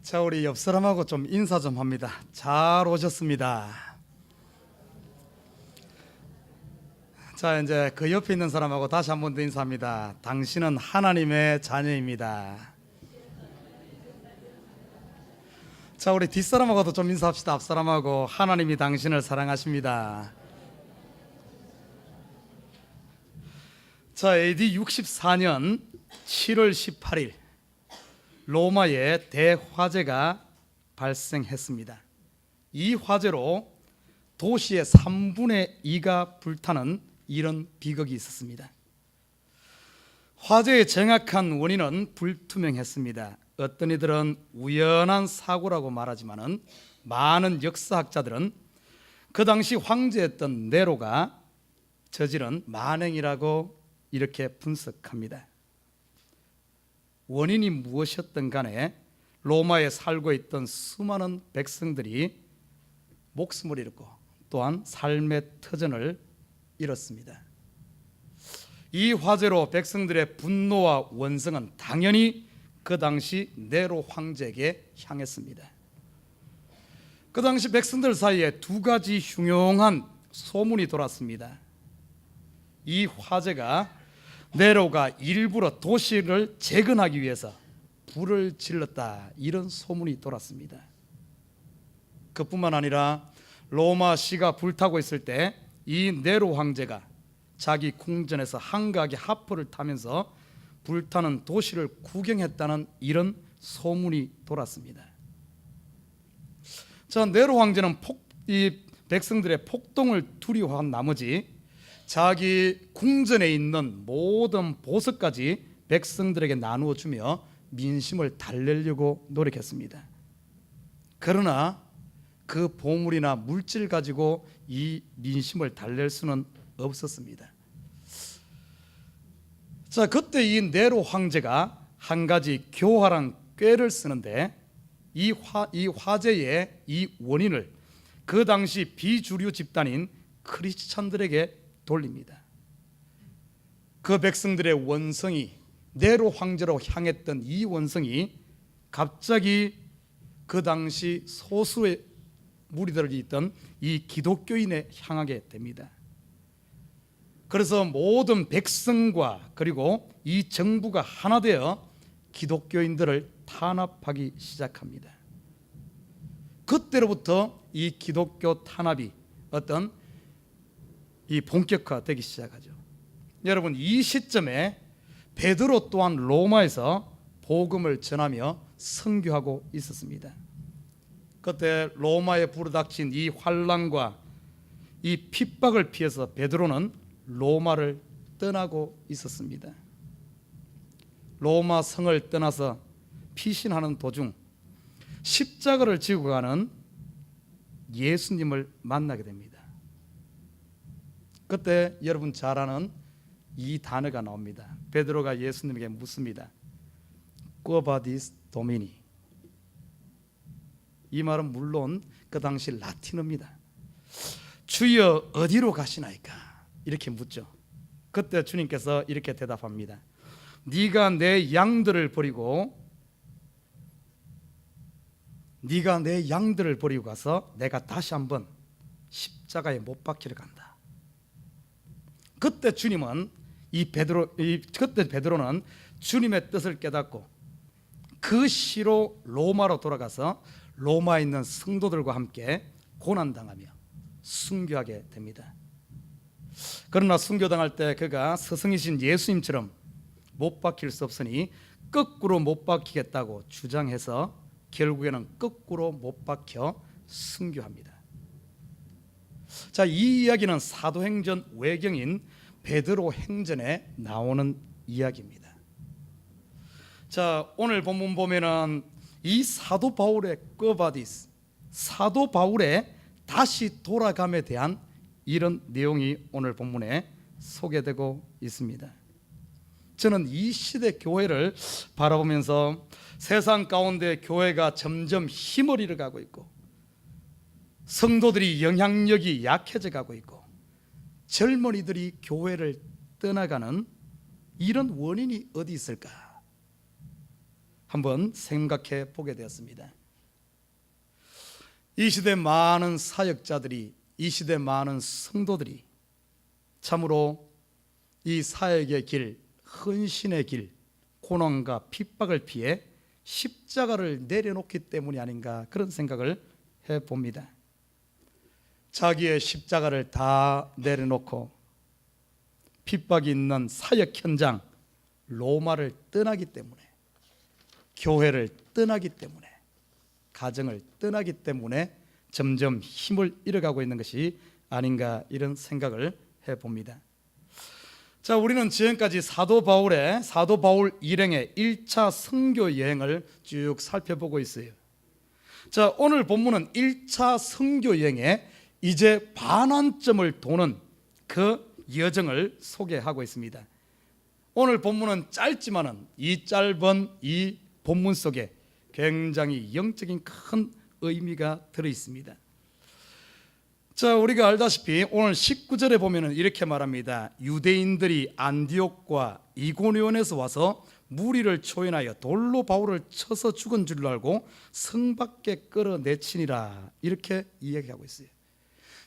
자, 우리 옆 사람하고 좀 인사 좀 합니다. 잘 오셨습니다. 자, 이제 그 옆에 있는 사람하고 다시 한 번 더 인사합니다. 당신은 하나님의 자녀입니다. 자, 우리 뒷사람하고도 좀 인사합시다. 앞사람하고 하나님이 당신을 사랑하십니다. 자, AD 64년 7월 18일 로마에 대화재가 발생했습니다. 이 화재로 도시의 3분의 2가 불타는 이런 비극이 있었습니다. 화재의 정확한 원인은 불투명했습니다. 어떤 이들은 우연한 사고라고 말하지만은 많은 역사학자들은 그 당시 황제였던 네로가 저지른 만행이라고 이렇게 분석합니다. 원인이 무엇이었든 간에 로마에 살고 있던 수많은 백성들이 목숨을 잃고 또한 삶의 터전을 잃었습니다. 이 화재로 백성들의 분노와 원성은 당연히 그 당시 네로 황제에게 향했습니다. 그 당시 백성들 사이에 두 가지 흉흉한 소문이 돌았습니다. 이 화재가 네로가 일부러 도시를 재건하기 위해서 불을 질렀다, 이런 소문이 돌았습니다. 그뿐만 아니라 로마시가 불타고 있을 때 이 네로 황제가 자기 궁전에서 한가하게 하프를 타면서 불타는 도시를 구경했다는 이런 소문이 돌았습니다. 자, 네로 황제는 이 백성들의 폭동을 두려워한 나머지 자기 궁전에 있는 모든 보석까지 백성들에게 나누어 주며 민심을 달래려고 노력했습니다. 그러나 그 보물이나 물질 가지고 이 민심을 달랠 수는 없었습니다. 자, 그때 이 네로 황제가 한 가지 교활한 꾀를 쓰는데 이 화재의 이 원인을 그 당시 비주류 집단인 크리스찬들에게 돌립니다. 그 백성들의 원성이, 네로 황제로 향했던 이 원성이 갑자기 그 당시 소수의 무리들이 있던 이 기독교인에 향하게 됩니다. 그래서 모든 백성과 그리고 이 정부가 하나 되어 기독교인들을 탄압하기 시작합니다. 그때로부터 이 기독교 탄압이 어떤 이 본격화되기 시작하죠. 여러분, 이 시점에 베드로 또한 로마에서 복음을 전하며 선교하고 있었습니다. 그때 로마에 불어닥친 이 환난과 이 핍박을 피해서 베드로는 로마를 떠나고 있었습니다. 로마 성을 떠나서 피신하는 도중 십자가를 지고 가는 예수님을 만나게 됩니다. 그때 여러분 잘 아는 이 단어가 나옵니다. 베드로가 예수님에게 묻습니다. Quo vadis Domini. 이 말은 물론 그 당시 라틴어입니다. 주여 어디로 가시나이까? 이렇게 묻죠. 그때 주님께서 이렇게 대답합니다. 네가 내 양들을 버리고 가서 내가 다시 한번 십자가에 못 박히러 간다. 그때 주님은 그때 베드로는 주님의 뜻을 깨닫고 그 시로 로마로 돌아가서 로마에 있는 성도들과 함께 고난당하며 순교하게 됩니다. 그러나 순교당할 때 그가 스승이신 예수님처럼 못 박힐 수 없으니 거꾸로 못 박히겠다고 주장해서 결국에는 거꾸로 못 박혀 순교합니다. 자, 이 이야기는 사도행전 외경인 베드로 행전에 나오는 이야기입니다. 자, 오늘 본문 보면은 이 사도 바울의 끄바디스, 사도 바울의 다시 돌아감에 대한 이런 내용이 오늘 본문에 소개되고 있습니다. 저는 이 시대 교회를 바라보면서 세상 가운데 교회가 점점 힘을 잃어가고 있고 성도들이 영향력이 약해져 가고 있고 젊은이들이 교회를 떠나가는 이런 원인이 어디 있을까? 한번 생각해 보게 되었습니다. 이 시대 많은 사역자들이, 이 시대 많은 성도들이 참으로 이 사역의 길, 헌신의 길, 고난과 핍박을 피해 십자가를 내려놓기 때문이 아닌가, 그런 생각을 해봅니다. 자기의 십자가를 다 내려놓고 핍박이 있는 사역 현장, 로마를 떠나기 때문에, 교회를 떠나기 때문에, 가정을 떠나기 때문에 점점 힘을 잃어가고 있는 것이 아닌가, 이런 생각을 해봅니다. 자, 우리는 지금까지 사도 바울 일행의 1차 선교 여행을 쭉 살펴보고 있어요. 자, 오늘 본문은 1차 선교 여행에 이제 반환점을 도는 그 여정을 소개하고 있습니다. 오늘 본문은 짧지만은 이 짧은 이 본문 속에 굉장히 영적인 큰 의미가 들어 있습니다. 자, 우리가 알다시피 오늘 19절에 보면은 이렇게 말합니다. 유대인들이 안디옥과 이고니온에서 와서 무리를 초연하여 돌로 바울을 쳐서 죽은 줄 알고 성 밖에 끌어내치니라, 이렇게 이야기하고 있어요.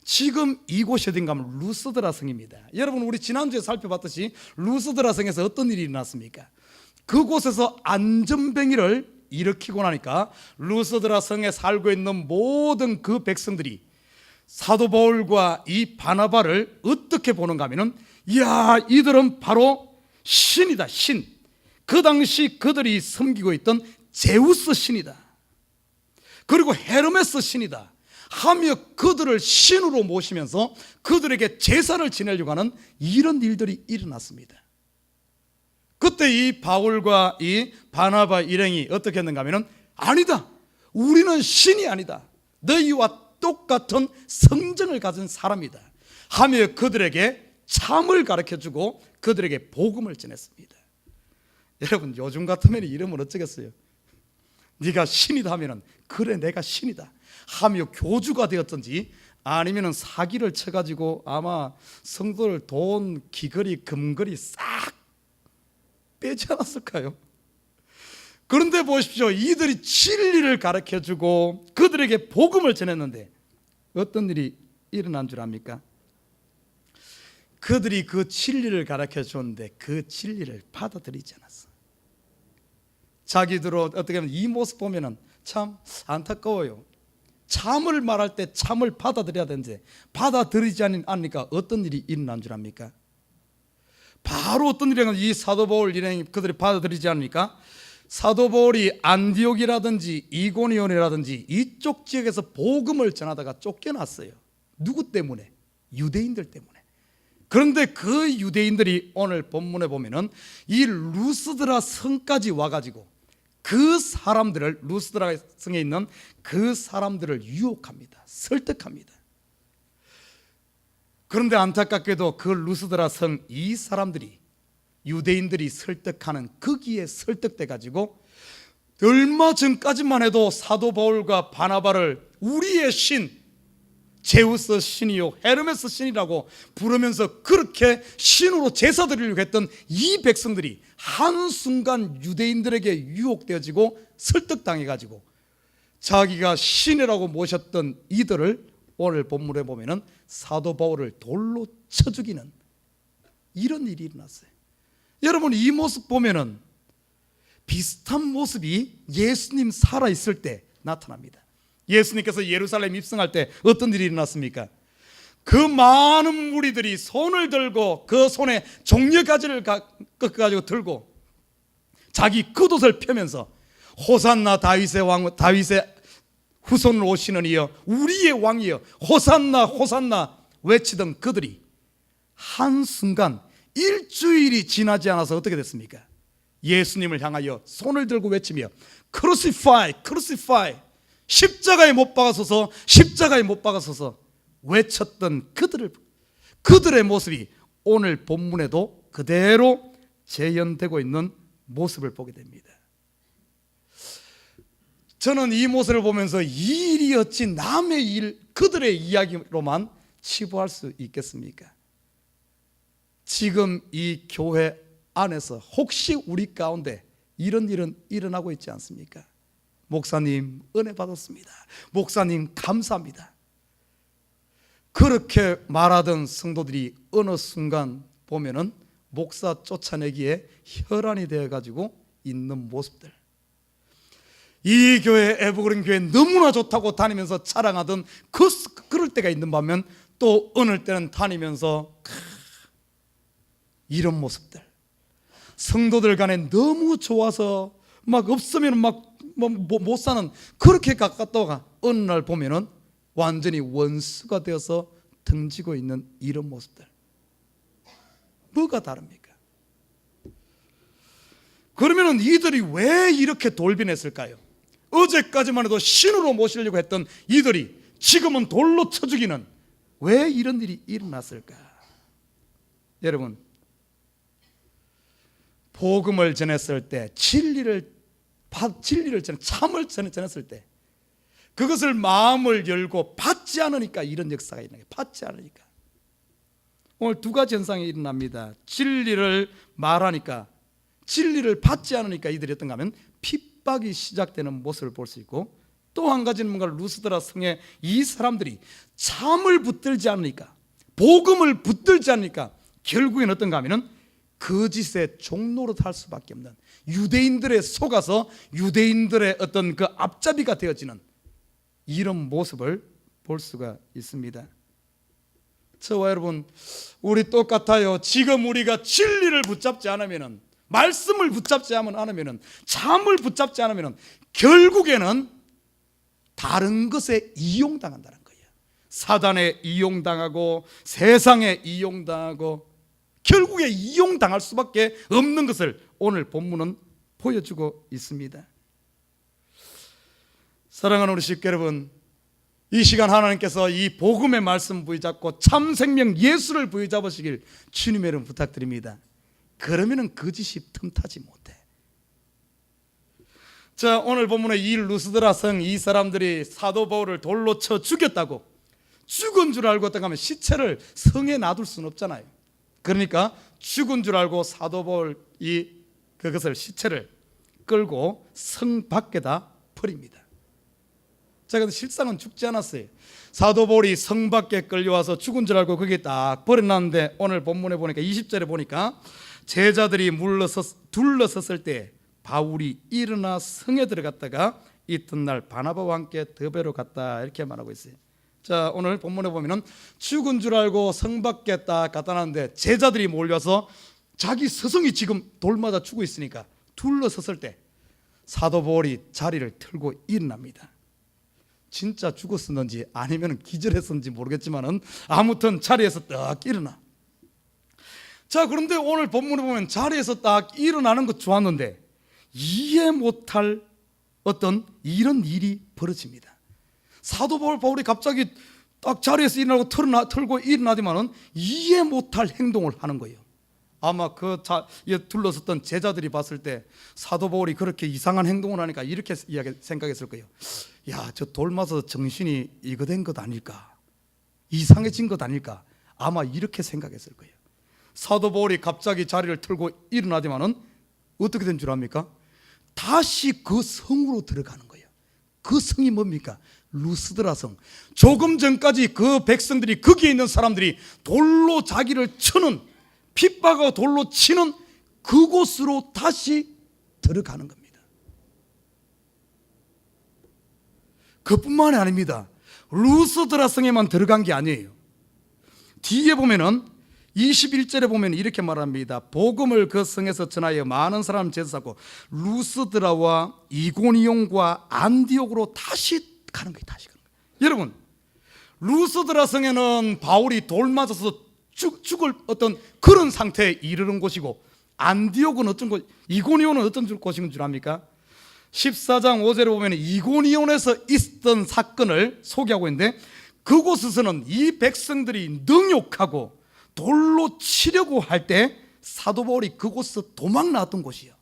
지금 이곳이 어딘가 하면 루스드라 성입니다. 여러분, 우리 지난주에 살펴봤듯이 루스드라 성에서 어떤 일이 일어났습니까? 그곳에서 안전병기를 일으키고 나니까 루스드라 성에 살고 있는 모든 그 백성들이 사도 바울과 이 바나바를 어떻게 보는가 하면은, 이야, 이들은 바로 신이다, 신. 그 당시 그들이 섬기고 있던 제우스 신이다, 그리고 헤르메스 신이다 하며 그들을 신으로 모시면서 그들에게 제사를 지내려고 하는 이런 일들이 일어났습니다. 그때 이 바울과 이 바나바 일행이 어떻게 했는가 하면은, 아니다, 우리는 신이 아니다, 너희와 똑같은 성정을 가진 사람이다 하며 그들에게 참을 가르쳐주고 그들에게 복음을 전했습니다. 여러분, 요즘 같으면 이러면 어쩌겠어요? 네가 신이다 하면은, 그래 내가 신이다 하며 교주가 되었든지, 아니면은 사기를 쳐가지고 아마 성도들 돈, 귀걸이, 금걸이 싹 빼지 않았을까요? 그런데 보십시오, 이들이 진리를 가르쳐주고 그들에게 복음을 전했는데 어떤 일이 일어난 줄 압니까? 그들이 그 진리를 가르쳐줬는데 그 진리를 받아들이지 않았어. 자기들로 어떻게 하면 이 모습 보면은 참 안타까워요. 참을 말할 때 참을 받아들여야 되는데 받아들이지 않으니까 어떤 일이 일어난 줄 압니까? 바로 어떤 일이, 이 사도 바울 일행이 그들이 받아들이지 않으니까 사도 바울이 안디옥이라든지 이고니온이라든지 이쪽 지역에서 복음을 전하다가 쫓겨났어요. 누구 때문에? 유대인들 때문에. 그런데 그 유대인들이 오늘 본문에 보면은 이 루스드라 성까지 와가지고 그 사람들을, 루스드라 성에 있는 그 사람들을 유혹합니다. 설득합니다. 그런데 안타깝게도 그 루스드라 성 이 사람들이, 유대인들이 설득하는 거기에 설득돼 가지고 얼마 전까지만 해도 사도 바울과 바나바를 우리의 신, 제우스 신이요 헤르메스 신이라고 부르면서 그렇게 신으로 제사 드리려고 했던 이 백성들이 한순간 유대인들에게 유혹되어지고 설득당해 가지고 자기가 신이라고 모셨던 이들을 오늘 본문에 보면은 사도 바울을 돌로 쳐 죽이는 이런 일이 일어났어요. 여러분, 이 모습 보면은 비슷한 모습이 예수님 살아있을 때 나타납니다. 예수님께서 예루살렘 입성할 때 어떤 일이 일어났습니까? 그 많은 무리들이 손을 들고 그 손에 종려가지를 꺾어가지고 들고 자기 겉옷을 펴면서 호산나 다윗의 왕, 다윗의 후손으로 오시는 이여, 우리의 왕이여, 호산나 호산나 외치던 그들이 한순간 일주일이 지나지 않아서 어떻게 됐습니까? 예수님을 향하여 손을 들고 외치며 크루시파이, 크루시파이, 십자가에 못 박아서서, 십자가에 못 박아서서 외쳤던 그들의 모습이 오늘 본문에도 그대로 재현되고 있는 모습을 보게 됩니다. 저는 이 모습을 보면서 이 일이 어찌 남의 일, 그들의 이야기로만 치부할 수 있겠습니까? 지금 이 교회 안에서 혹시 우리 가운데 이런 일은 일어나고 있지 않습니까? 목사님 은혜 받았습니다. 목사님 감사합니다. 그렇게 말하던 성도들이 어느 순간 보면은 목사 쫓아내기에 혈안이 되어가지고 있는 모습들. 이 교회 에버그린 교회 너무나 좋다고 다니면서 자랑하던 그럴 때가 있는 반면 또 어느 때는 다니면서 이런 모습들. 성도들 간에 너무 좋아서 막 없으면 막 못 사는 그렇게 가깝다가 어느 날 보면은 완전히 원수가 되어서 등지고 있는 이런 모습들. 뭐가 다릅니까? 그러면은 이들이 왜 이렇게 돌변했을까요? 어제까지만 해도 신으로 모시려고 했던 이들이 지금은 돌로 쳐 죽이는 왜 이런 일이 일어났을까? 여러분, 복음을 전했을 때 진리를 참을 전했을 때 그것을 마음을 열고 받지 않으니까 이런 역사가 일어나요. 받지 않으니까. 오늘 두 가지 현상이 일어납니다. 진리를 말하니까, 진리를 받지 않으니까 이들이 어떤가 하면 핍박이 시작되는 모습을 볼 수 있고, 또 한 가지는 뭔가 루스드라 성에 이 사람들이 참을 붙들지 않으니까, 복음을 붙들지 않으니까 결국엔 어떤가 하면은 거짓의 종로로 살 수밖에 없는, 유대인들의 속아서 유대인들의 어떤 그 앞잡이가 되어지는 이런 모습을 볼 수가 있습니다. 저와 여러분, 우리 똑같아요. 지금 우리가 진리를 붙잡지 않으면은, 말씀을 붙잡지 않으면은, 참을 붙잡지 않으면은 결국에는 다른 것에 이용당한다는 거예요. 사단에 이용당하고 세상에 이용당하고 결국에 이용당할 수밖에 없는 것을 오늘 본문은 보여주고 있습니다. 사랑하는 우리 식구 여러분, 이 시간 하나님께서 이 복음의 말씀 부여잡고 참 생명 예수를 부여잡으시길 주님의 이름 부탁드립니다. 그러면은 거짓이 틈타지 못해. 자, 오늘 본문의 이 루스드라 성 이 사람들이 사도 바울을 돌로 쳐 죽였다고, 죽은 줄 알고 어떻게 하면 시체를 성에 놔둘 수는 없잖아요. 그러니까 죽은 줄 알고 사도 바울이 그것을 시체를 끌고 성 밖에다 버립니다. 자, 근데 실상은 죽지 않았어요. 사도 바울이 성 밖에 끌려와서 죽은 줄 알고 거기에 딱 버려놨는데, 오늘 본문에 보니까 20절에 보니까 제자들이 둘러섰을 때 바울이 일어나 성에 들어갔다가 이튿날 바나바와 함께 더베로 갔다, 이렇게 말하고 있어요. 자, 오늘 본문에 보면은 죽은 줄 알고 성 밖에 딱 갖다 놨는데 제자들이 몰려서 자기 스승이 지금 돌 맞아 죽고 있으니까 둘러섰을 때 사도 바울이 자리를 틀고 일어납니다. 진짜 죽었었는지 아니면 기절했었는지 모르겠지만은 아무튼 자리에서 딱 일어나. 자, 그런데 오늘 본문에 보면 자리에서 딱 일어나는 것 좋았는데 이해 못할 어떤 이런 일이 벌어집니다. 사도 바울이 갑자기 딱 자리에서 일어나고 털고 일어나지만은 이해 못할 행동을 하는 거예요. 아마 둘러섰던 제자들이 봤을 때 사도 바울이 그렇게 이상한 행동을 하니까 이렇게 생각했을 거예요. 야, 저 돌 맞아서 정신이 이거 된 것 아닐까, 이상해진 것 아닐까, 아마 이렇게 생각했을 거예요. 사도 바울이 갑자기 자리를 틀고 일어나지만은 어떻게 된 줄 압니까? 다시 그 성으로 들어가는 거예요. 그 성이 뭡니까? 루스드라 성. 조금 전까지 그 백성들이, 거기에 있는 사람들이 돌로 자기를 치는, 핍박하고 돌로 치는 그곳으로 다시 들어가는 겁니다. 그뿐만이 아닙니다. 루스드라 성에만 들어간 게 아니에요. 뒤에 보면은 21절에 보면 이렇게 말합니다. 복음을 그 성에서 전하여 많은 사람을 제사하고 루스드라와 이고니온과 안디옥으로 다시 가는 거예요. 다시 가는 거예요. 여러분, 루스드라 성에는 바울이 돌 맞아서 죽을 어떤 그런 상태에 이르는 곳이고, 안디옥은 어떤 곳, 이고니온은 어떤 곳인 줄 압니까? 14장 5절에 보면 이고니온에서 있었던 사건을 소개하고 있는데, 그곳에서는 이 백성들이 능욕하고 돌로 치려고 할 때 사도 바울이 그곳에서 도망 나왔던 곳이에요.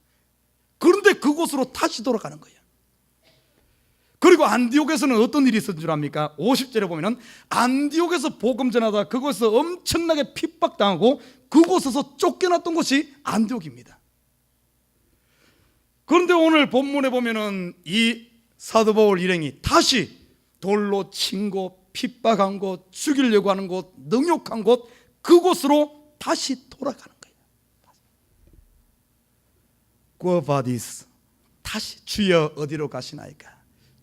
그런데 그곳으로 다시 돌아가는 거예요. 그리고 안디옥에서는 어떤 일이 있었는 줄 압니까? 50절에 보면 안디옥에서 복음 전하다 그곳에서 엄청나게 핍박당하고 그곳에서 쫓겨났던 곳이 안디옥입니다. 그런데 오늘 본문에 보면은 이 사도 바울 일행이 다시 돌로 친 곳, 핍박한 곳, 죽이려고 하는 곳, 능욕한 곳, 그곳으로 다시 돌아가는 거예요. 구어바디스, 다시 주여 어디로 가시나이까?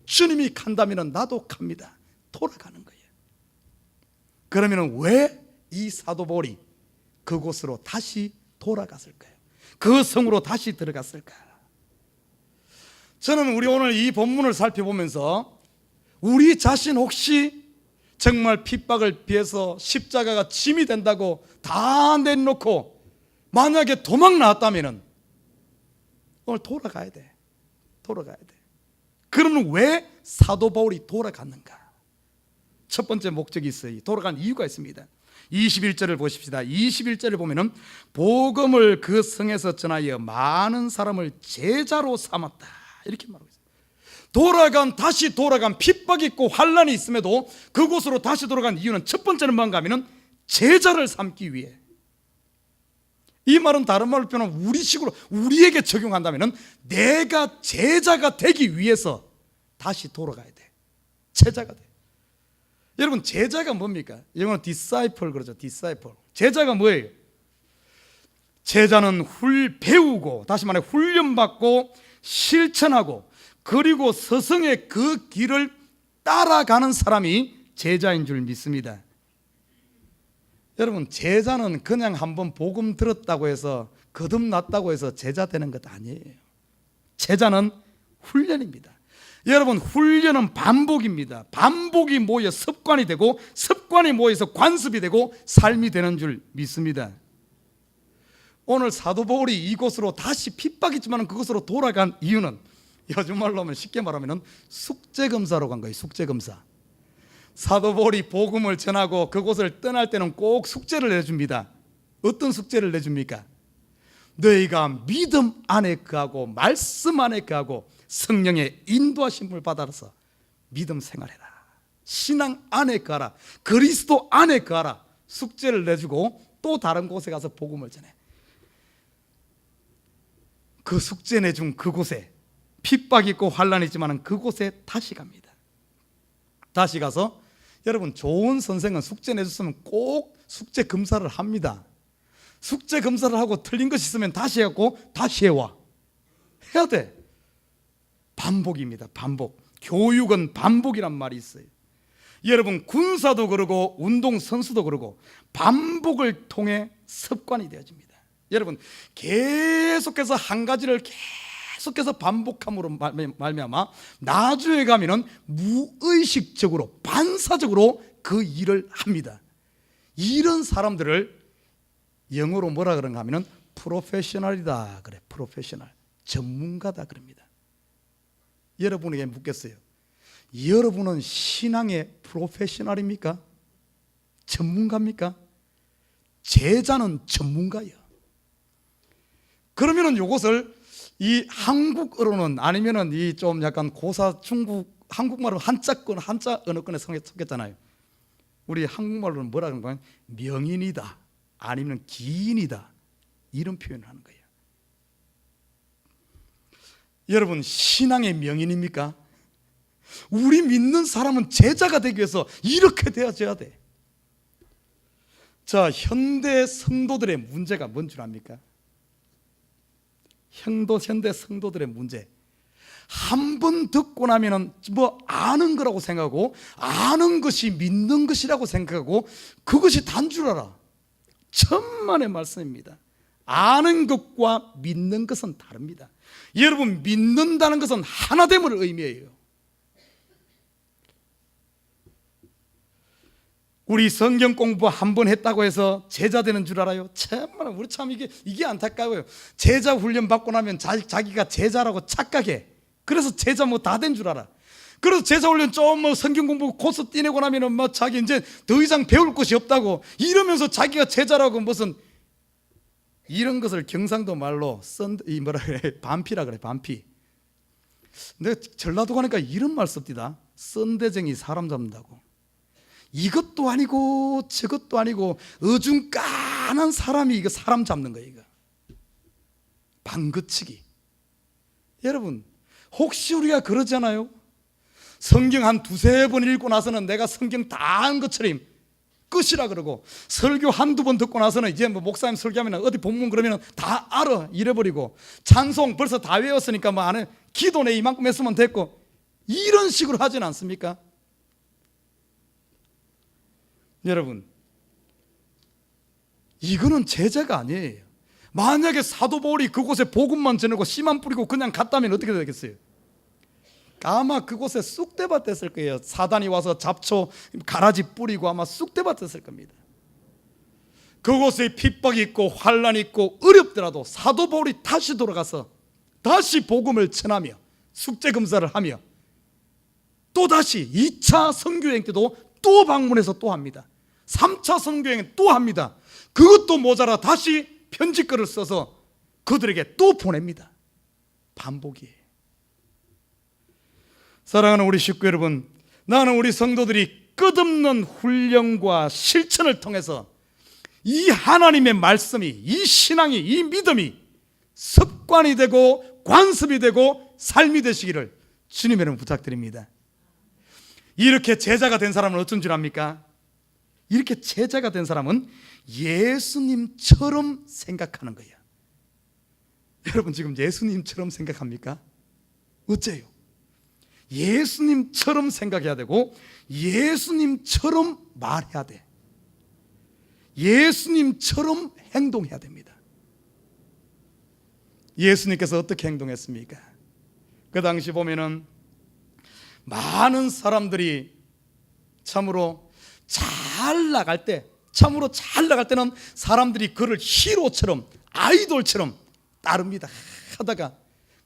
주님이 간다면 나도 갑니다. 돌아가는 거예요. 그러면 왜 이 사도 바울이 그곳으로 다시 돌아갔을까요? 그 성으로 다시 들어갔을까? 저는 우리 오늘 이 본문을 살펴보면서 우리 자신 혹시 정말 핍박을 피해서 십자가가 짐이 된다고 다 내놓고 만약에 도망 나왔다면 오늘 돌아가야 돼. 돌아가야 돼. 그러면 왜 사도 바울이 돌아갔는가? 첫 번째 목적이 있어요. 돌아간 이유가 있습니다. 21절을 보십시다. 21절을 보면은 복음을 그 성에서 전하여 많은 사람을 제자로 삼았다, 이렇게 말하고 있어요. 다시 돌아간 핍박이 있고 환란이 있음에도 그곳으로 다시 돌아간 이유는 첫 번째는 뭔가 하면은 제자를 삼기 위해. 이 말은 다른 말로 표현하면 우리식으로 우리에게 적용한다면은 내가 제자가 되기 위해서 다시 돌아가야 돼. 제자가 돼. 여러분, 제자가 뭡니까? 영어로 disciple 그러죠. disciple. 제자가 뭐예요? 제자는 배우고, 다시 말해 훈련받고 실천하고 그리고 스승의 그 길을 따라가는 사람이 제자인 줄 믿습니다. 여러분, 제자는 그냥 한번 복음 들었다고 해서 거듭났다고 해서 제자 되는 것 아니에요. 제자는 훈련입니다. 여러분, 훈련은 반복입니다. 반복이 모여 습관이 되고 습관이 모여서 관습이 되고 삶이 되는 줄 믿습니다. 오늘 사도 바울이 이곳으로 다시 핍박이지만 그곳으로 돌아간 이유는 요즘 말로 하면 쉽게 말하면 숙제검사로 간 거예요. 숙제검사. 사도 바울이 복음을 전하고 그곳을 떠날 때는 꼭 숙제를 내줍니다. 어떤 숙제를 내줍니까? 너희가 믿음 안에 거하고 말씀 안에 거하고 성령의 인도하심을 받아서 믿음 생활해라. 신앙 안에 거하라. 그리스도 안에 거하라. 숙제를 내주고 또 다른 곳에 가서 복음을 전해. 그 숙제 내준 그곳에 핍박이 있고 환란이 있지만 그곳에 다시 갑니다. 다시 가서 여러분, 좋은 선생은 숙제 내줬으면 꼭 숙제 검사를 합니다. 숙제 검사를 하고 틀린 것이 있으면 다시 해갖고 다시 해와. 해야 돼. 반복입니다. 반복. 교육은 반복이란 말이 있어요. 여러분, 군사도 그러고 운동선수도 그러고 반복을 통해 습관이 되어집니다. 여러분, 계속해서 한 가지를 계속해서 반복함으로 말미암아 나중에 가면은 무의식적으로 반사적으로 그 일을 합니다. 이런 사람들을 영어로 뭐라 그런가 하면은 프로페셔널이다 그래. 프로페셔널, 전문가다 그럽니다. 여러분에게 묻겠어요. 여러분은 신앙의 프로페셔널입니까? 전문가입니까? 제자는 전문가예요. 그러면은 이것을 이 한국어로는 아니면은 이 좀 약간 고사 중국 한국말로 한자 언어권에 섞였잖아요. 우리 한국말로는 뭐라 그런가? 명인이다 아니면 기인이다 이런 표현을 하는 거예요. 여러분, 신앙의 명인입니까? 우리 믿는 사람은 제자가 되기 위해서 이렇게 되어져야 돼. 자, 현대 성도들의 문제가 뭔 줄 압니까? 현대 성도들의 문제, 한 번 듣고 나면은 뭐 아는 거라고 생각하고 아는 것이 믿는 것이라고 생각하고 그것이 단 줄 알아. 천만의 말씀입니다. 아는 것과 믿는 것은 다릅니다. 여러분, 믿는다는 것은 하나됨을 의미해요. 우리 성경 공부 한 번 했다고 해서 제자 되는 줄 알아요? 정말 우리 참 이게 안타까워요. 제자 훈련 받고 나면 자기가 제자라고 착각해. 그래서 제자 뭐 다 된 줄 알아. 그래서 제자 훈련 좀 뭐 성경 공부 코스 띄내고 나면은 뭐 자기 이제 더 이상 배울 것이 없다고 이러면서 자기가 제자라고 무슨 이런 것을 경상도 말로 이 뭐라 그래, 반피라 그래. 반피. 근데 전라도 가니까 이런 말 씁디다. 썬대쟁이 사람 잡는다고. 이것도 아니고 저것도 아니고 어중간한 사람이 이거 사람 잡는 거예요. 이거 방긋치기. 여러분, 혹시 우리가 그러잖아요. 성경 한 두세 번 읽고 나서는 내가 성경 다 한 것처럼 끝이라 그러고, 설교 한두 번 듣고 나서는 이제 뭐 목사님 설교하면 어디 본문 그러면 다 알아 잃어버리고, 찬송 벌써 다 외웠으니까 뭐 안에 기도 내 이만큼 했으면 됐고, 이런 식으로 하진 않습니까? 여러분, 이거는 제자가 아니에요. 만약에 사도 바울이 그곳에 복음만 전하고 씨만 뿌리고 그냥 갔다면 어떻게 되겠어요? 아마 그곳에 쑥대밭 됐을 거예요. 사단이 와서 잡초 가라지 뿌리고 아마 쑥대밭 됐을 겁니다. 그곳에 핍박이 있고 환란이 있고 어렵더라도 사도 바울이 다시 돌아가서 다시 복음을 전하며 숙제검사를 하며 또다시 2차 선교여행 때도 또 방문해서 또 합니다. 3차 선교여행 또 합니다. 그것도 모자라 다시 편지글을 써서 그들에게 또 보냅니다. 반복이에요. 사랑하는 우리 식구 여러분, 나는 우리 성도들이 끝없는 훈련과 실천을 통해서 이 하나님의 말씀이, 이 신앙이, 이 믿음이 습관이 되고 관습이 되고 삶이 되시기를 주님 여러분 부탁드립니다. 이렇게 제자가 된 사람은 어떤 줄 압니까? 이렇게 제자가 된 사람은 예수님처럼 생각하는 거예요. 여러분 지금 예수님처럼 생각합니까? 어째요? 예수님처럼 생각해야 되고 예수님처럼 말해야 돼. 예수님처럼 행동해야 됩니다. 예수님께서 어떻게 행동했습니까? 그 당시 보면은 많은 사람들이 참으로 잘 나갈 때는 사람들이 그를 히로처럼 아이돌처럼 따릅니다. 하다가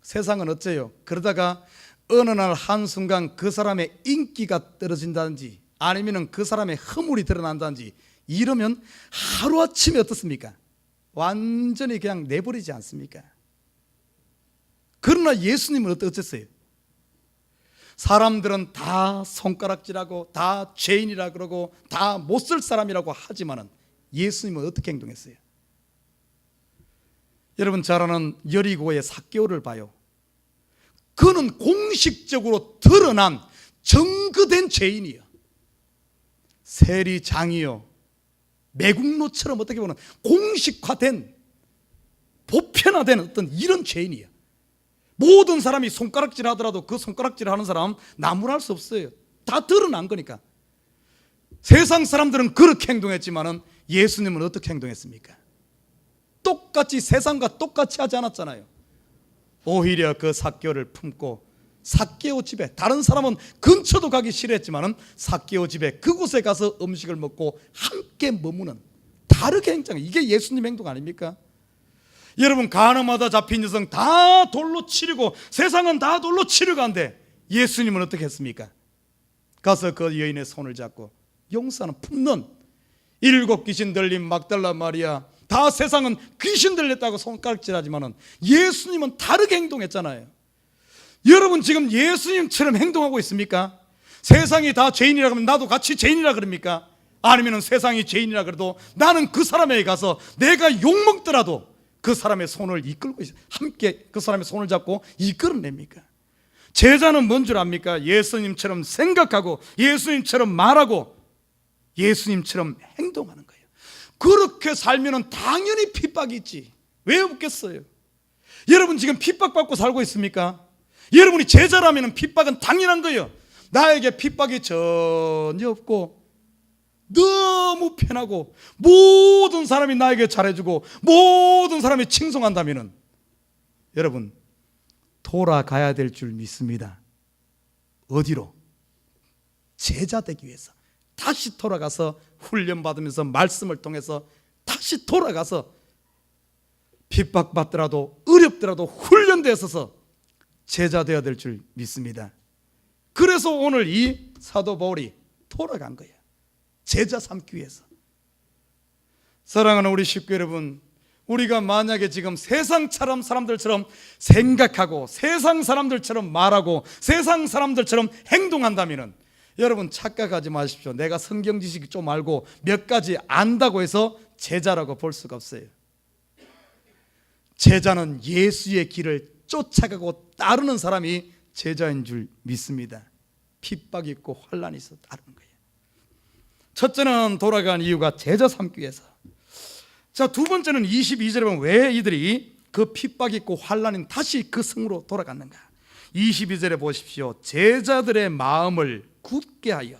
세상은 어째요? 그러다가 어느 날 한순간 그 사람의 인기가 떨어진다든지 아니면 그 사람의 허물이 드러난다든지 이러면 하루아침에 어떻습니까? 완전히 그냥 내버리지 않습니까? 그러나 예수님은 어땠어요? 사람들은 다 손가락질하고 다 죄인이라 그러고 다 못쓸 사람이라고 하지만은 예수님은 어떻게 행동했어요? 여러분 잘 아는 여리고의 삭개오를 봐요. 그는 공식적으로 드러난 증거된 죄인이요, 세리장이요, 매국노처럼 어떻게 보면 공식화된 보편화된 어떤 이런 죄인이요. 모든 사람이 손가락질 하더라도 그 손가락질 하는 사람 나무랄 수 없어요. 다 드러난 거니까. 세상 사람들은 그렇게 행동했지만은 예수님은 어떻게 행동했습니까? 똑같이 세상과 똑같이 하지 않았잖아요. 오히려 그 삭개오를 품고 삭개오 집에, 다른 사람은 근처도 가기 싫어했지만은 삭개오 집에 그곳에 가서 음식을 먹고 함께 머무는 다르게 행동, 이게 예수님 행동 아닙니까? 여러분 가늠하다 잡힌 여성 다 돌로 치르고 세상은 다 돌로 치르고 한데 예수님은 어떻게 했습니까? 가서 그 여인의 손을 잡고 용서하는 품는, 7 귀신 들린 막달라 마리아, 다 세상은 귀신 들렸다고 손가락질하지만은 예수님은 다르게 행동했잖아요. 여러분 지금 예수님처럼 행동하고 있습니까? 세상이 다 죄인이라 그러면 나도 같이 죄인이라 그럽니까? 아니면 세상이 죄인이라 그래도 나는 그 사람에게 가서 내가 욕먹더라도 그 사람의 손을 이끌고 함께 그 사람의 손을 잡고 이끌어냅니까? 제자는 뭔 줄 압니까? 예수님처럼 생각하고 예수님처럼 말하고 예수님처럼 행동하는 거예요. 그렇게 살면 당연히 핍박이 있지. 왜 없겠어요? 여러분 지금 핍박받고 살고 있습니까? 여러분이 제자라면 핍박은 당연한 거예요. 나에게 핍박이 전혀 없고 너무 편하고 모든 사람이 나에게 잘해주고 모든 사람이 칭송한다면 여러분 돌아가야 될 줄 믿습니다. 어디로? 제자 되기 위해서 다시 돌아가서 훈련받으면서 말씀을 통해서 다시 돌아가서 핍박받더라도 어렵더라도 훈련되어 있어서 제자 되어야 될 줄 믿습니다. 그래서 오늘 이 사도 바울이 돌아간 거예요. 제자 삼기 위해서. 사랑하는 우리 식구 여러분, 우리가 만약에 지금 세상처럼 사람들처럼 생각하고 세상 사람들처럼 말하고 세상 사람들처럼 행동한다면 여러분 착각하지 마십시오. 내가 성경 지식이 좀 알고 몇 가지 안다고 해서 제자라고 볼 수가 없어요. 제자는 예수의 길을 쫓아가고 따르는 사람이 제자인 줄 믿습니다. 핍박이 있고 환란이 있어 따르는 거예요. 첫째는 돌아간 이유가 제자 삼기 위해서. 자, 두 번째는 22절에 보면 왜 이들이 그 핍박이 있고 환란인 다시 그 성으로 돌아갔는가. 22절에 보십시오. 제자들의 마음을 굳게 하여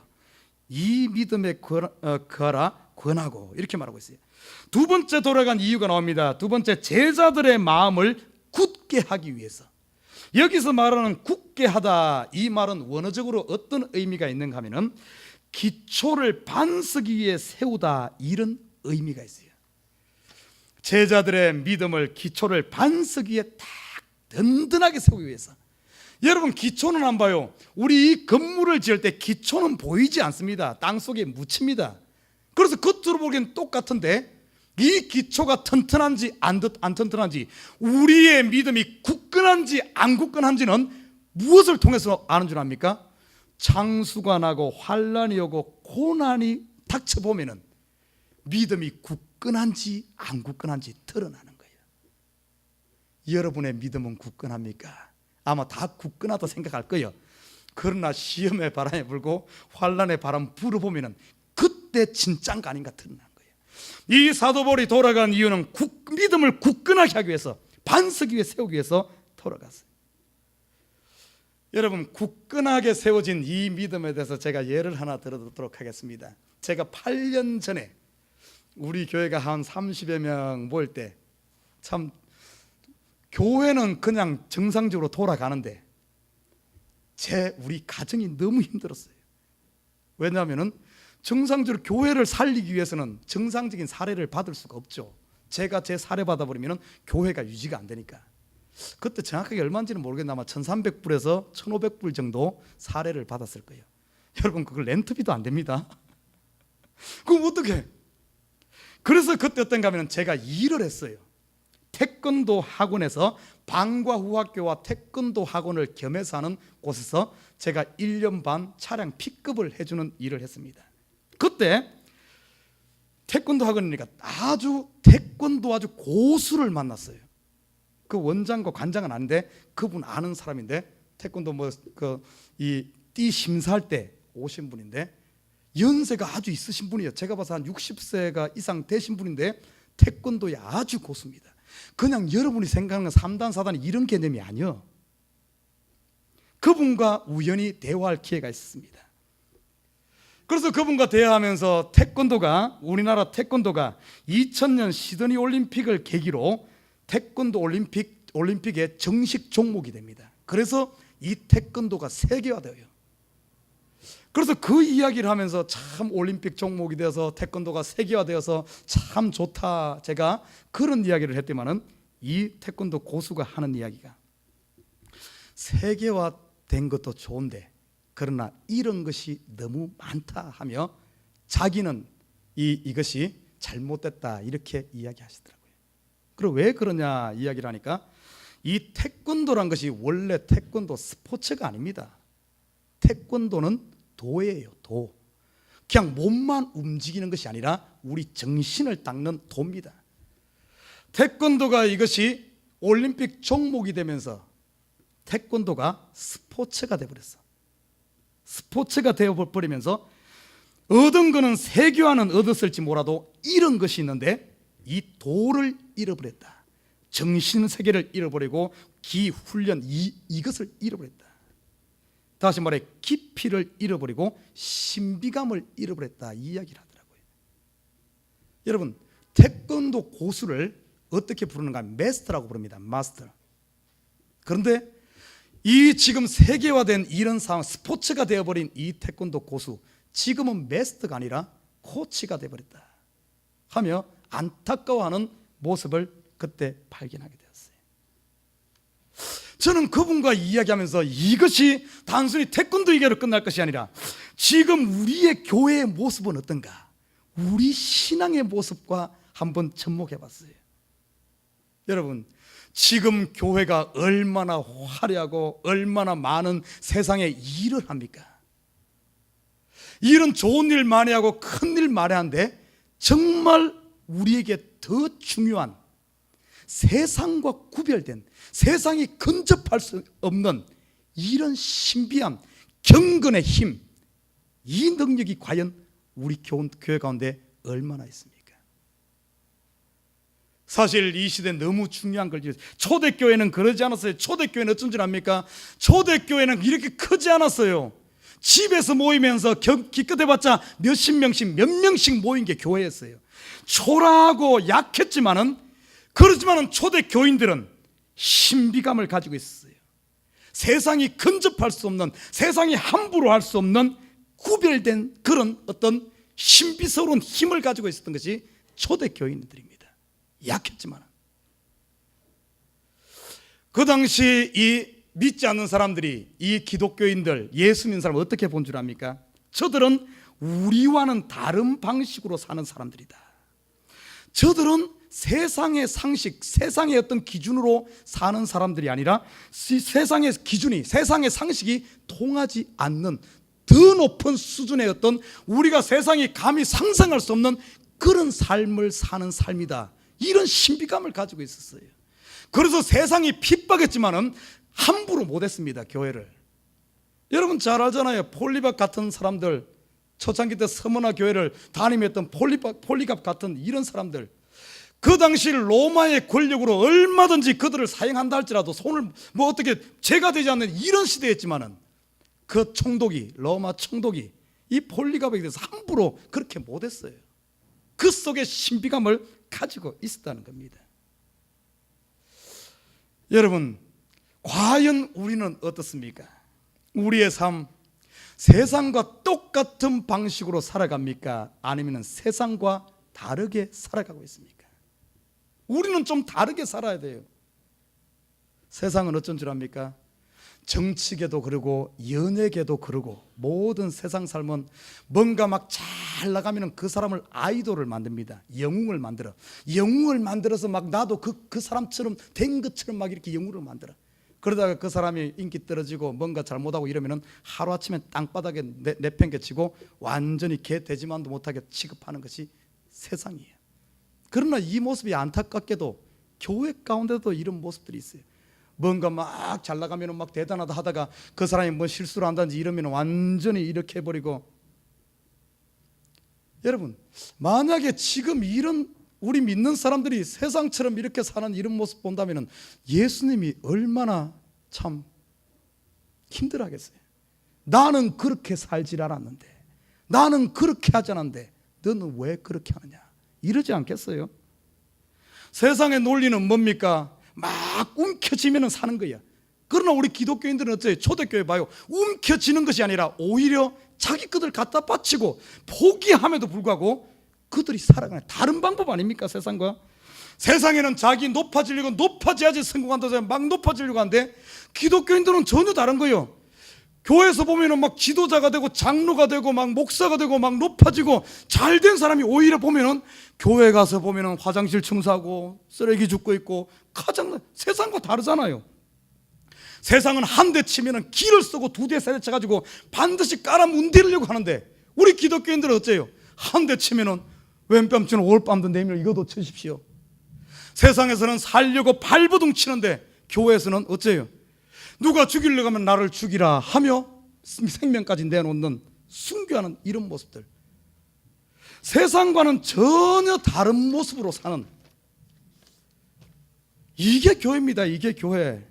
이 믿음에 거하라 권하고, 이렇게 말하고 있어요. 두 번째 돌아간 이유가 나옵니다. 두 번째, 제자들의 마음을 굳게 하기 위해서. 여기서 말하는 굳게 하다, 이 말은 원어적으로 어떤 의미가 있는가 하면은 기초를 반석 위에 세우다, 이런 의미가 있어요. 제자들의 믿음을 기초를 반석 위에 딱 든든하게 세우기 위해서. 여러분, 기초는 안 봐요. 우리 이 건물을 지을 때 기초는 보이지 않습니다. 땅속에 묻힙니다. 그래서 겉으로 보기엔 똑같은데 이 기초가 튼튼한지 안 튼튼한지, 우리의 믿음이 굳건한지 안 굳건한지는 무엇을 통해서 아는 줄 압니까? 창수가 나고 환란이 오고 고난이 닥쳐보면은 믿음이 굳건한지 안 굳건한지 드러나는 거예요. 여러분의 믿음은 굳건합니까? 아마 다 굳건하다 생각할 거예요. 그러나 시험의 바람이 불고 환란의 바람 불어보면은 그때 진짠가 아닌가 드러나는 거예요. 이 사도 바울이 돌아간 이유는 믿음을 굳건하게 하기 위해서, 반석 위에 세우기 위해서 돌아갔어요. 여러분, 굳건하게 세워진 이 믿음에 대해서 제가 예를 하나 들어드리도록 하겠습니다. 제가 8년 전에 우리 교회가 한 30여 명 모일 때, 참 교회는 그냥 정상적으로 돌아가는데 우리 가정이 너무 힘들었어요. 왜냐하면 정상적으로 교회를 살리기 위해서는 정상적인 사례를 받을 수가 없죠. 제가 제 사례 받아버리면 교회가 유지가 안 되니까. 그때 정확하게 얼마인지는 모르겠는데 아마 1,300불에서 1,500불 정도 사례를 받았을 거예요. 여러분, 그걸 렌트비도 안 됩니다. 그럼 어떻게? 그래서 그때 어떤가 하면 제가 일을 했어요. 태권도 학원에서 방과 후 학교와 태권도 학원을 겸해서 하는 곳에서 제가 1년 반 차량 픽업을 해주는 일을 했습니다. 그때 태권도 학원이니까 태권도 아주 고수를 만났어요. 그 원장과 관장은 아닌데 그분 아는 사람인데, 태권도 띠 심사할 때 오신 분인데 연세가 아주 있으신 분이에요. 제가 봐서 한 60세가 이상 되신 분인데 태권도에 아주 고수입니다. 그냥 여러분이 생각하는 3단 4단이 이런 개념이 아니에요. 그분과 우연히 대화할 기회가 있었습니다. 그래서 그분과 대화하면서 우리나라 태권도가 2000년 시드니 올림픽을 계기로 태권도 올림픽의 정식 종목이 됩니다. 그래서 이 태권도가 세계화돼요. 그래서 그 이야기를 하면서 참 올림픽 종목이 되어서 태권도가 세계화되어서 참 좋다, 제가 그런 이야기를 했더니만은 이 태권도 고수가 하는 이야기가, 세계화된 것도 좋은데 그러나 이런 것이 너무 많다 하며 자기는 이것이 잘못됐다, 이렇게 이야기하시더라고요. 그리고 왜 그러냐 이야기를 하니까, 이 태권도란 것이 원래 태권도 스포츠가 아닙니다. 태권도는 도예요, 도. 그냥 몸만 움직이는 것이 아니라 우리 정신을 닦는 도입니다. 태권도가 이것이 올림픽 종목이 되면서 태권도가 스포츠가 되어버렸어. 스포츠가 되어버리면서 얻은 거는 세계화는 얻었을지 몰라도 이런 것이 있는데 이 도를 잃어버렸다. 정신세계를 잃어버리고 기훈련 이것을 잃어버렸다. 다시 말해 깊이를 잃어버리고 신비감을 잃어버렸다, 이 이야기를 하더라고요. 여러분, 태권도 고수를 어떻게 부르는가? 마스터라고 부릅니다. 마스터. 그런데 이 지금 세계화된 이런 상황, 스포츠가 되어버린 이 태권도 고수, 지금은 마스터가 아니라 코치가 되어버렸다 하며 안타까워하는 모습을 그때 발견하게 되었어요. 저는 그분과 이야기하면서 이것이 단순히 태권도 얘기로 끝날 것이 아니라 지금 우리의 교회의 모습은 어떤가, 우리 신앙의 모습과 한번 접목해 봤어요. 여러분, 지금 교회가 얼마나 화려하고 얼마나 많은 세상에 일을 합니까? 일은 좋은 일 많이 하고 큰 일 많이 하는데 정말 우리에게 더 중요한 세상과 구별된, 세상이 근접할 수 없는 이런 신비한 경건의 힘, 이 능력이 과연 우리 교회 가운데 얼마나 있습니까? 사실 이 시대 너무 중요한 걸, 초대교회는 그러지 않았어요. 초대교회는 어쩐 줄 압니까? 초대교회는 이렇게 크지 않았어요. 집에서 모이면서 기껏해봤자 몇십 명씩 몇 명씩 모인 게 교회였어요. 초라하고 약했지만은, 그렇지만은 초대교인들은 신비감을 가지고 있었어요. 세상이 근접할 수 없는, 세상이 함부로 할 수 없는 구별된 그런 어떤 신비스러운 힘을 가지고 있었던 것이 초대교인들입니다. 약했지만 그 당시 이 믿지 않는 사람들이, 이 기독교인들, 예수 믿는 사람을 어떻게 본 줄 압니까? 저들은 우리와는 다른 방식으로 사는 사람들이다. 저들은 세상의 상식, 세상의 어떤 기준으로 사는 사람들이 아니라 세상의 기준이, 세상의 상식이 통하지 않는 더 높은 수준의 어떤, 우리가 세상이 감히 상상할 수 없는 그런 삶을 사는 삶이다. 이런 신비감을 가지고 있었어요. 그래서 세상이 핍박했지만은 함부로 못했습니다. 교회를. 여러분 잘 알잖아요. 폴리박 같은 사람들, 초창기 때 서머나 교회를 담임했던 폴리갑 같은 이런 사람들, 그 당시 로마의 권력으로 얼마든지 그들을 사형한다 할지라도 손을 뭐 어떻게 죄가 되지 않는 이런 시대였지만은, 그 총독이, 로마 총독이 이 폴리갑에 대해서 함부로 그렇게 못했어요. 그 속에 신비감을 가지고 있었다는 겁니다. 여러분, 과연 우리는 어떻습니까? 우리의 삶, 세상과 똑같은 방식으로 살아갑니까? 아니면 세상과 다르게 살아가고 있습니까? 우리는 좀 다르게 살아야 돼요. 세상은 어쩐 줄 압니까? 정치계도 그러고 연예계도 그러고 모든 세상 삶은 뭔가 막 잘 나가면 그 사람을 아이돌을 만듭니다. 영웅을 만들어서 막 나도 그 사람처럼 된 것처럼 막 이렇게 영웅을 만들어. 그러다가 그 사람이 인기 떨어지고 뭔가 잘못하고 이러면은 하루아침에 땅바닥에 내팽개치고 완전히 개 돼지만도 못하게 취급하는 것이 세상이에요. 그러나 이 모습이 안타깝게도 교회 가운데도 이런 모습들이 있어요. 뭔가 막 잘 나가면 막 대단하다 하다가 그 사람이 뭐 실수를 한다든지 이러면 완전히 이렇게 해버리고. 여러분, 만약에 지금 이런 우리 믿는 사람들이 세상처럼 이렇게 사는 이런 모습 본다면 예수님이 얼마나 참 힘들어하겠어요. 나는 그렇게 살질 않았는데, 나는 그렇게 하지 않았는데 너는 왜 그렇게 하느냐, 이러지 않겠어요? 세상의 논리는 뭡니까? 막 움켜쥐면 사는 거야. 그러나 우리 기독교인들은 어째요? 초대교회 봐요. 움켜쥐는 것이 아니라 오히려 자기 것을 갖다 바치고 포기함에도 불구하고 그들이 살아가는 다른 방법 아닙니까? 세상과. 세상에는 자기 높아지려고, 높아져야지 성공한다고 해서 막 높아지려고 하는데, 기독교인들은 전혀 다른 거예요. 교회에서 보면은 막 지도자가 되고 장로가 되고 막 목사가 되고 막 높아지고 잘된 사람이 오히려 보면은 교회 가서 보면은 화장실 청소하고 쓰레기 줍고 있고, 가장 세상과 다르잖아요. 세상은 한 대 치면은 기를 쓰고 두 대, 세 대 쳐가지고 반드시 깔아 문대려고 하는데, 우리 기독교인들은 어째요? 한 대 치면은 왼뺨 치는 올밤도 내밀어 이거도 쳐십시오. 세상에서는 살려고 발버둥 치는데, 교회에서는 어째요? 누가 죽이려고 하면 나를 죽이라 하며 생명까지 내놓는, 순교하는 이런 모습들. 세상과는 전혀 다른 모습으로 사는, 이게 교회입니다. 이게 교회.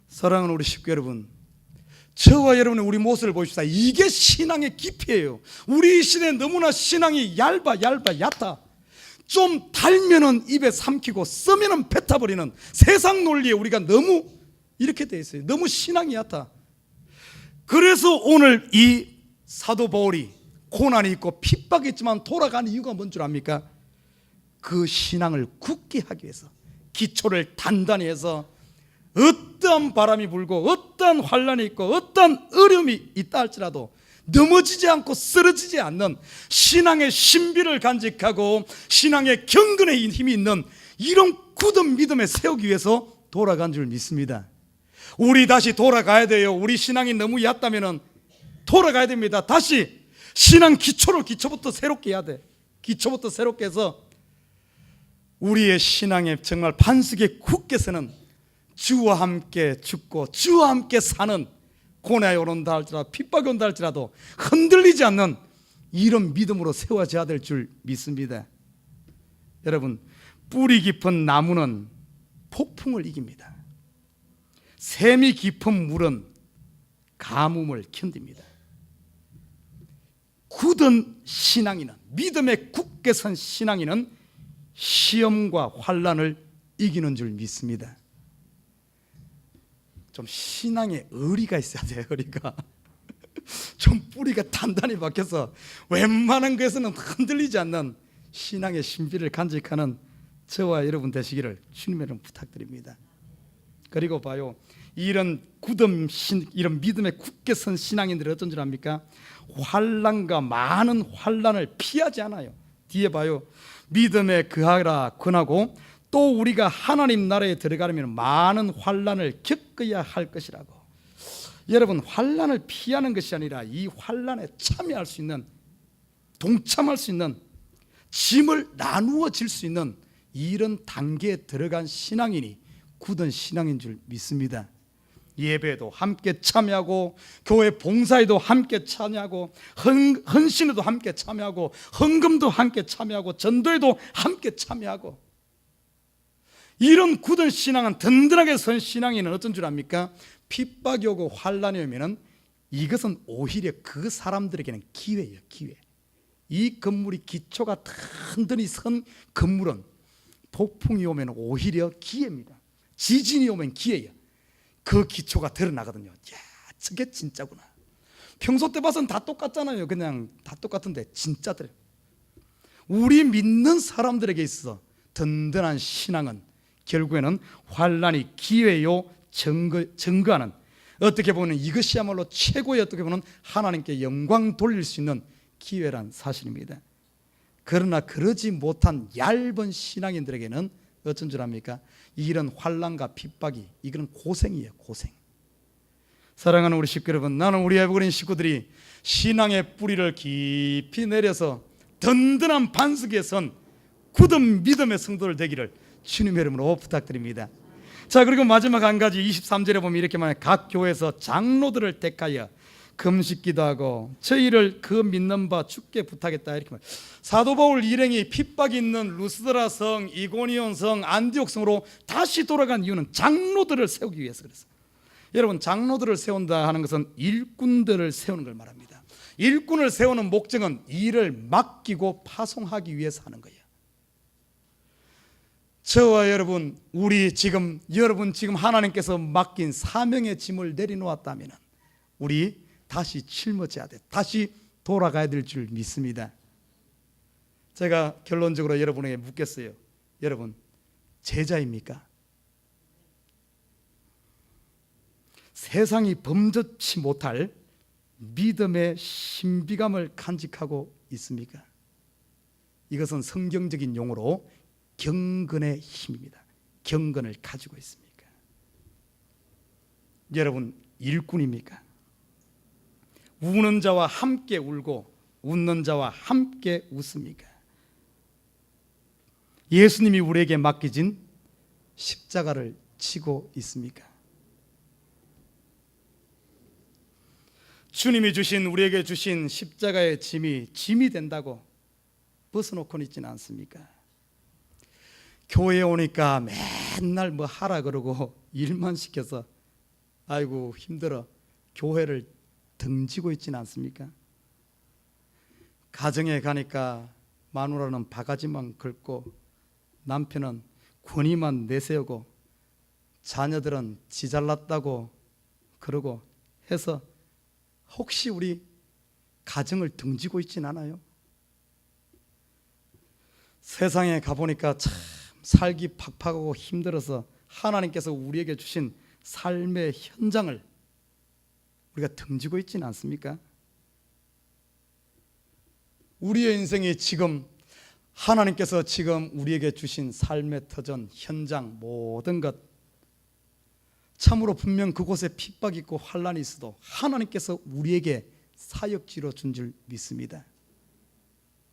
사랑하는 우리 식구 여러분, 저와 여러분의 우리 모습을 보십시다. 이게 신앙의 깊이에요. 우리 시대에 너무나 신앙이 얕아. 좀 달면은 입에 삼키고 쓰면은 뱉어버리는 세상 논리에 우리가 너무 이렇게 돼 있어요. 너무 신앙이 얕아. 그래서 오늘 이 사도 바울이 고난이 있고 핍박이 있지만 돌아가는 이유가 뭔 줄 압니까? 그 신앙을 굳게 하기 위해서, 기초를 단단히 해서 어떠한 바람이 불고 어떠한 환란이 있고 어떠한 어려움이 있다 할지라도 넘어지지 않고 쓰러지지 않는 신앙의 신비를 간직하고 신앙의 경건의 힘이 있는 이런 굳은 믿음에 세우기 위해서 돌아간 줄 믿습니다. 우리 다시 돌아가야 돼요. 우리 신앙이 너무 얕다면 돌아가야 됩니다. 다시 신앙 기초부터 새롭게 해야 돼. 기초부터 새롭게 해서 우리의 신앙에 정말 반석에 굳게 서는, 주와 함께 죽고 주와 함께 사는, 고난이 온다 할지라도 핍박이 온다 할지라도 흔들리지 않는 이런 믿음으로 세워져야 될 줄 믿습니다. 여러분, 뿌리 깊은 나무는 폭풍을 이깁니다. 샘이 깊은 물은 가뭄을 견딥니다. 굳은 신앙인은, 믿음에 굳게 선 신앙인은 시험과 환난을 이기는 줄 믿습니다. 좀 신앙에 의리가 있어야 돼요. 의리가 좀 뿌리가 단단히 박혀서 웬만한 것에서는 흔들리지 않는 신앙의 신비를 간직하는 저와 여러분 되시기를 주님의 이름 부탁드립니다. 그리고 봐요, 이런 이런 믿음에 굳게 선 신앙인들이 어떤 줄 압니까? 환난과 많은 환난을 피하지 않아요. 뒤에 봐요, 믿음에 거하라 권하고 또 우리가 하나님 나라에 들어가려면 많은 환난을 겪어야 할 것이라고. 여러분, 환난을 피하는 것이 아니라 이 환난에 참여할 수 있는, 동참할 수 있는, 짐을 나누어 질 수 있는 이런 단계에 들어간 신앙인이 굳은 신앙인 줄 믿습니다. 예배도 함께 참여하고, 교회 봉사에도 함께 참여하고, 헌신에도 함께 참여하고, 헌금도 함께 참여하고, 전도에도 함께 참여하고. 이런 굳은 신앙은, 든든하게 선 신앙인은 어떤 줄 압니까? 핍박이 오고 환난이 오면은 이것은 오히려 그 사람들에게는 기회예요. 기회. 이 건물이 기초가 든든히 선 건물은 폭풍이 오면 오히려 기회입니다. 지진이 오면 기회예요. 그 기초가 드러나거든요. 야, 저게 진짜구나. 평소 때 봐서는 다 똑같잖아요. 그냥 다 똑같은데 진짜들. 우리 믿는 사람들에게 있어서 든든한 신앙은 결국에는 환난이 기회요 증거하는, 어떻게 보면 이것이야말로 최고의, 어떻게 보면 하나님께 영광 돌릴 수 있는 기회란 사실입니다. 그러나 그러지 못한 얇은 신앙인들에게는 어쩐 줄 압니까? 이런 환난과 핍박이, 이건 고생이에요. 고생. 사랑하는 우리 식구 여러분, 나는 우리 에버그린 식구들이 신앙의 뿌리를 깊이 내려서 든든한 반석에 선 굳은 믿음의 성도들 되기를 주님의 이름으로 부탁드립니다. 자, 그리고 마지막 한 가지 23절에 보면 이렇게 말해요. 각 교회에서 장로들을 택하여 금식기도 하고 저희를 그 믿는 바 주께 부탁했다, 이렇게 말해요. 사도 바울 일행이 핍박이 있는 루스드라 성, 이고니온 성, 안디옥 성으로 다시 돌아간 이유는 장로들을 세우기 위해서 그랬어요. 여러분, 장로들을 세운다 하는 것은 일꾼들을 세우는 걸 말합니다. 일꾼을 세우는 목적은 일을 맡기고 파송하기 위해서 하는 거예요. 저와 여러분, 여러분 지금 하나님께서 맡긴 사명의 짐을 내려놓았다면 우리 다시 짊어져야 돼. 다시 돌아가야 될 줄 믿습니다. 제가 결론적으로 여러분에게 묻겠어요. 여러분, 제자입니까? 세상이 범접치 못할 믿음의 신비감을 간직하고 있습니까? 이것은 성경적인 용어로 경건의 힘입니다. 경건을 가지고 있습니까? 여러분, 일꾼입니까? 우는 자와 함께 울고 웃는 자와 함께 웃습니까? 예수님이 우리에게 맡기진 십자가를 지고 있습니까? 주님이 우리에게 주신 십자가의 짐이 된다고 벗어놓고 있지는 않습니까? 교회에 오니까 맨날 뭐 하라 그러고 일만 시켜서 아이고 힘들어 교회를 등지고 있지는 않습니까? 가정에 가니까 마누라는 바가지만 긁고 남편은 권위만 내세우고 자녀들은 지 잘났다고 그러고 해서 혹시 우리 가정을 등지고 있진 않아요? 세상에 가보니까 참 살기 팍팍하고 힘들어서 하나님께서 우리에게 주신 삶의 현장을 우리가 등지고 있지는 않습니까? 우리의 인생이 지금 하나님께서 지금 우리에게 주신 삶의 터전, 현장, 모든 것 참으로 분명 그곳에 핍박이 있고 환난이 있어도 하나님께서 우리에게 사역지로 준 줄 믿습니다.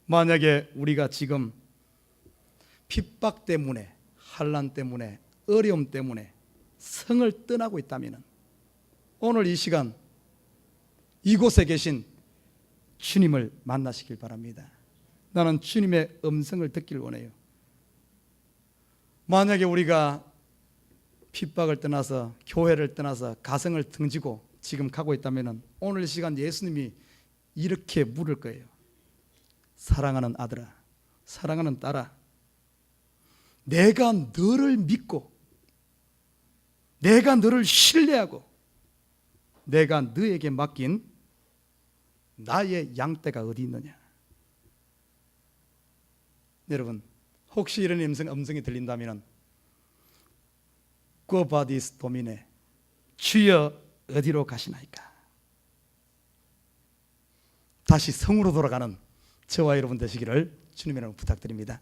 만약에 우리가 지금 핍박 때문에, 환난 때문에, 어려움 때문에 성을 떠나고 있다면 오늘 이 시간 이곳에 계신 주님을 만나시길 바랍니다. 나는 주님의 음성을 듣길 원해요. 만약에 우리가 핍박을 떠나서 교회를 떠나서 가정을 등지고 지금 가고 있다면 오늘 이 시간 예수님이 이렇게 물을 거예요. 사랑하는 아들아, 사랑하는 딸아, 내가 너를 믿고 내가 너를 신뢰하고 내가 너에게 맡긴 나의 양떼가 어디 있느냐. 여러분, 혹시 이런 음성이 들린다면 꿔바디스 도미네, 주여 어디로 가시나이까. 다시 성으로 돌아가는 저와 여러분 되시기를 주님의 이름으로 부탁드립니다.